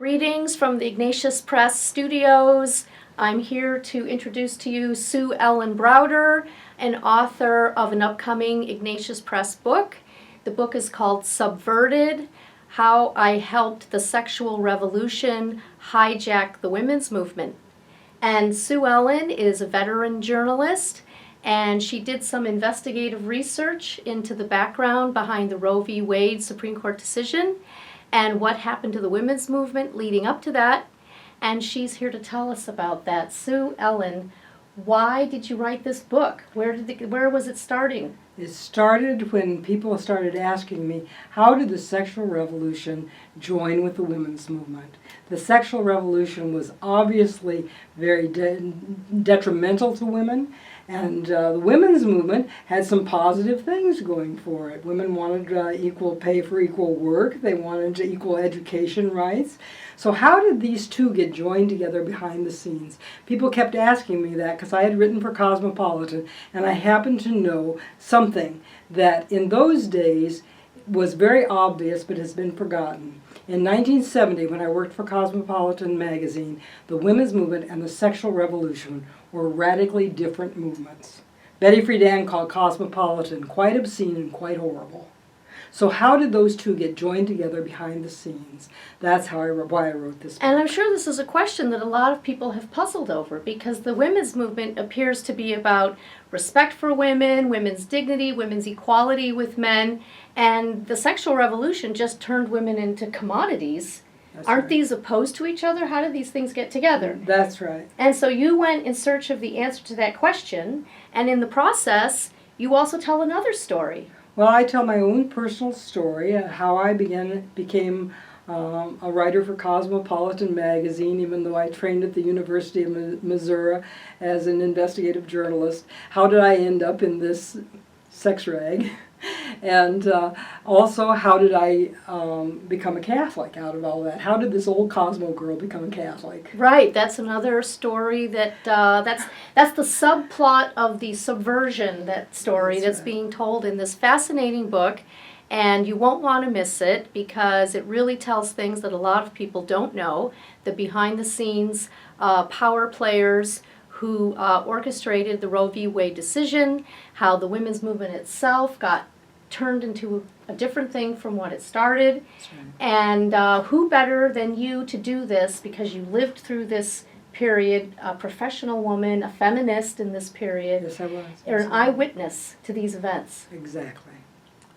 Greetings from the Ignatius Press Studios. I'm here to introduce to you Sue Ellen Browder, an author of an upcoming Ignatius Press book. The book is called Subverted: How I Helped the Sexual Revolution Hijack the Women's Movement. And Sue Ellen is a veteran journalist, and she did some investigative research into the background behind the Roe v. Wade Supreme Court decision and what happened to the women's movement leading up to that. And she's here to tell us about that. Sue Ellen, why did you write this book? Where was it starting? It started when people started asking me, how did the sexual revolution join with the women's movement? The sexual revolution was obviously very detrimental to women, and the women's movement had some positive things going for it. Women wanted equal pay for equal work. They wanted equal education rights. So how did these two get joined together behind the scenes? People kept asking me that because I had written for Cosmopolitan, and I happened to know something that in those days was very obvious but has been forgotten. In 1970, when I worked for Cosmopolitan magazine, the women's movement and the sexual revolution were radically different movements. Betty Friedan called Cosmopolitan quite obscene and quite horrible. So how did those two get joined together behind the scenes? That's why I wrote this book. And I'm sure this is a question that a lot of people have puzzled over, because the women's movement appears to be about respect for women, women's dignity, women's equality with men, and the sexual revolution just turned women into commodities. Aren't right. these opposed to each other? How do these things get together? That's right. And so you went in search of the answer to that question, and in the process, you also tell another story. Well, I tell my own personal story, how I became a writer for Cosmopolitan magazine, even though I trained at the University of Missouri as an investigative journalist. How did I end up in this sex rag? And also, how did I become a Catholic out of all that? How did this old Cosmo girl become a Catholic? Right, that's another story that's the subplot of the subversion, that story that's being told in this fascinating book. And you won't want to miss it, because it really tells things that a lot of people don't know, the behind-the-scenes power players who orchestrated the Roe v. Wade decision, how the women's movement itself got turned into a different thing from what it started. That's right. And who better than you to do this, because you lived through this period, a professional woman, a feminist in this period. Yes, I was. You're an eyewitness to these events. Exactly.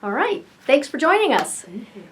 All right. Thanks for joining us. Thank you.